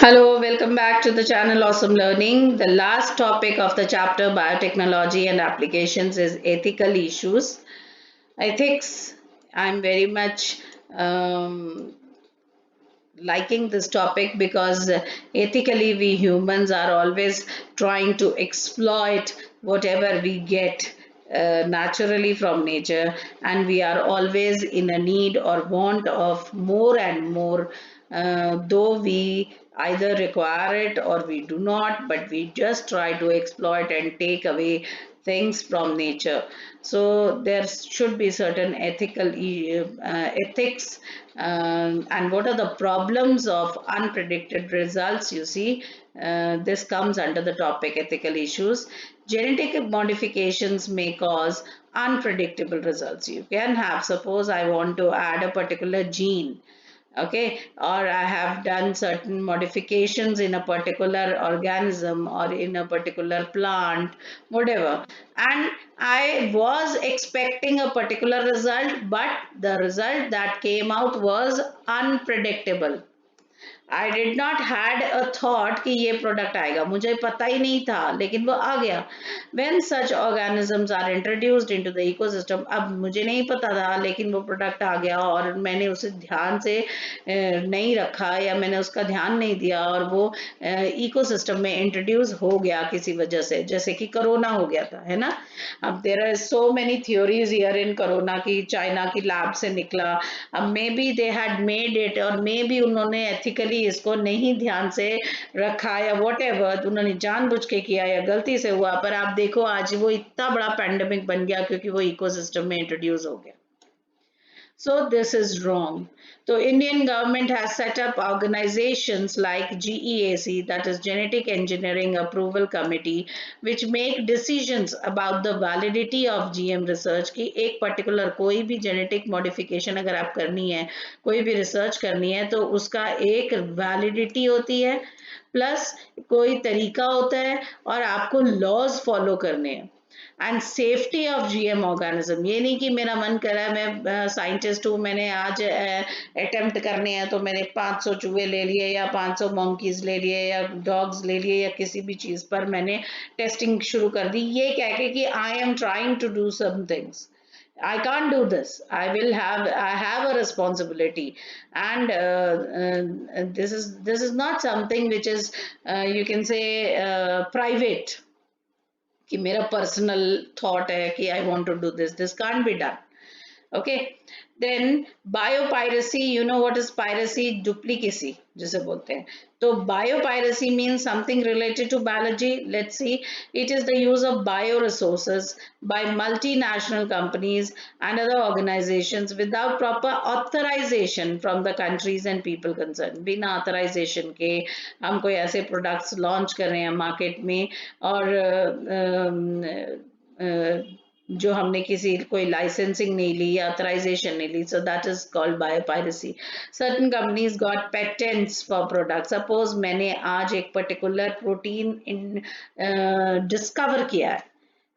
Hello, welcome back to the channel Awesome Learning. The last topic of the chapter Biotechnology and Applications is ethical issues. Ethics, I'm very much um, liking this topic because ethically we humans are always trying to exploit whatever we get naturally from nature, and we are always in a need or want of more and more, though we either require it or we do not, but we just try to exploit and take away things from nature. So there should be certain ethics, and what are the problems of unpredicted results. You see, this comes under the topic ethical issues. Genetic modifications may cause unpredictable results. You can have, suppose I want to add a particular gene, okay, or I have done certain modifications in a particular organism or in a particular plant, whatever, and I was expecting a particular result, but the result that came out was unpredictable. I did not had a thought कि ये product आएगा, मुझे पता ही नहीं था लेकिन वो आ गया. When such organisms are introduced into the ecosystem, अब मुझे नहीं पता था लेकिन वो प्रोडक्ट आ गया और मैंने उसे ध्यान से नहीं रखा या मैंने उसका ध्यान नहीं दिया और वो इकोसिस्टम में इंट्रोड्यूस हो गया किसी वजह से, जैसे कि कोरोना हो गया था, है ना. अब there are so many theories here in corona की चाइना की लैब से निकला. अब maybe they had made it और मे बी उन्होंने एथिकली इसको नहीं ध्यान से रखा या वॉट एवर, उन्होंने जानबूझ के किया या गलती से हुआ, पर आप देखो आज वो इतना बड़ा पैंडेमिक बन गया क्योंकि वो इकोसिस्टम में इंट्रोड्यूस हो गया. So this is wrong. So Indian government has set up organizations like GEAC, that is Genetic Engineering Approval Committee, which make decisions about the validity of GM research. कि एक particular कोई भी genetic modification अगर आप करनी है, कोई भी research करनी है, तो उसका एक validity होती है, प्लस कोई तरीका होता है और आपको laws follow करने हैं. And safety of GM organism, ये नहीं कि मेरा मन कर रहा है, मैं साइंटिस्ट हूँ, मैंने आज अटेम्प्ट करने हैं तो मैंने 500 चूहे ले लिए या 500 मंकीज ले लिए या डॉग्स ले लिए या किसी भी चीज पर मैंने टेस्टिंग शुरू कर दी, ये कह के कि I am trying to do some things. I can't do this. I have a responsibility, and this is not something which is, you can say, private, कि मेरा पर्सनल थॉट है कि I want to do this can't be done. Okay, then biopiracy, you know what is piracy? Duplicacy जिसे बोलते हैं. तो biopiracy means something related to biology. Let's see, it is the use of bioresources by multinational companies and other organizations without proper authorization from the countries and people concerned. बिना authorization के हम कोई ऐसे products launch कर रहे हैं market में और जो हमने किसी कोई लाइसेंसिंग नहीं ली या ऑथराइजेशन नहीं ली, so that is called biopiracy. Certain companies got patents for product. Suppose मैंने आज एक पर्टिकुलर प्रोटीन डिस्कवर किया है,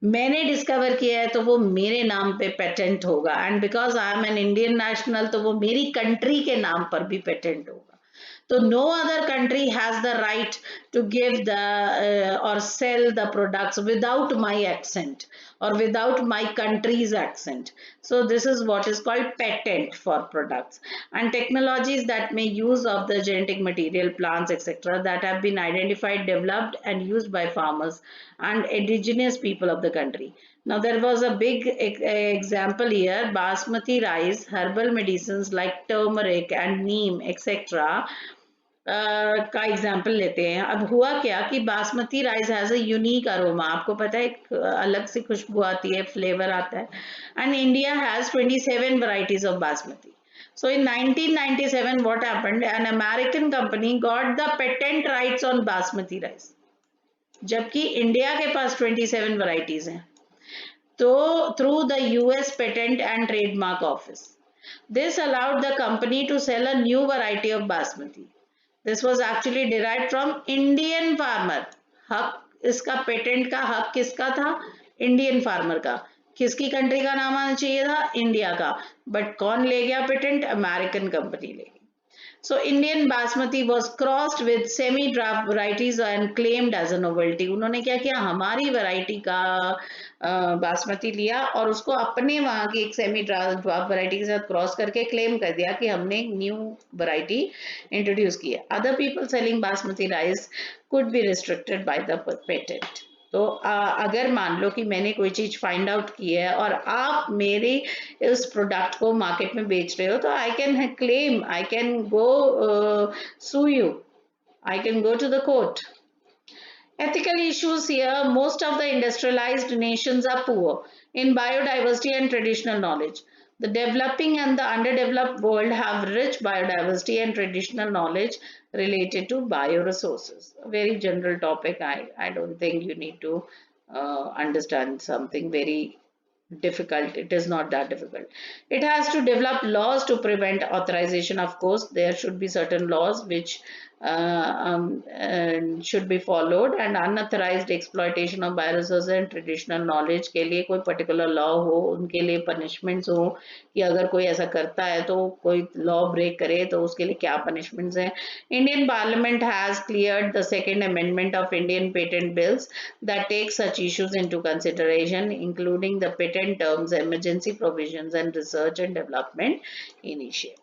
मैंने डिस्कवर किया है तो वो मेरे नाम पे पेटेंट होगा, and because I am an Indian national तो वो मेरी कंट्री के नाम पर भी पेटेंट होगा. So no other country has the right to give the or sell the products without my accent or without my country's accent. So this is what is called patent for products and technologies that may use of the genetic material, plants, etc., that have been identified, developed, and used by farmers and indigenous people of the country. Now there was a big example here: basmati rice, herbal medicines like turmeric and neem, etc., का example लेते हैं. अब हुआ क्या कि basmati rice has a unique aroma, आपको पता है, एक अलग सी खुशबू आती है, फ्लेवर आता है, and India has 27 varieties of basmati. So in 1997 what happened, an American company got the patent rights on basmati rice, जबकि इंडिया के पास 27 varieties हैं. तो through the US patent and trademark office, this allowed the company to sell a new variety of basmati. This was actually derived from Indian farmer. हक, इसका patent का हक किसका था? इंडियन फार्मर का. किसकी कंट्री का नाम आना चाहिए था? इंडिया का. बट कौन ले गया पेटेंट? अमेरिकन कंपनी ले गई. So Indian basmati was crossed with semi-draft varieties and claimed as a novelty. उन्होंने क्या किया, हमारी वैरायटी का बासमती लिया और उसको अपने वहाँ की एक सेमी ड्राफ्ट वैरायटी के साथ क्रॉस करके क्लेम कर दिया कि हमने एक न्यू वैरायटी इंट्रोड्यूस की है. Other people selling basmati rice could be restricted by the patent. तो अगर मान लो कि मैंने कोई चीज फाइंड आउट की है और आप मेरे इस प्रोडक्ट को मार्केट में बेच रहे हो, तो I can claim, I can go sue you, I can go to the court. Ethical issues here: most of the industrialized nations are poor in biodiversity and traditional knowledge. The developing and the underdeveloped world have rich biodiversity and traditional knowledge related to bioresources. A very general topic. I don't think you need to understand something very difficult. It is not that difficult. It has to develop laws to prevent authorization. Of course, there should be certain laws which should be followed, and unauthorized exploitation of bioresources and traditional knowledge के लिए कोई particular law हो, उनके लिए punishments हो कि अगर कोई ऐसा करता है तो कोई law break करे तो उसके लिए क्या punishments हैं. Indian Parliament has cleared the second amendment of Indian patent bills that takes such issues into consideration, including the patent terms, emergency provisions, and research and development initiatives.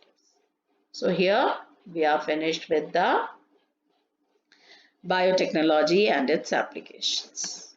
So here we are finished with the biotechnology and its applications.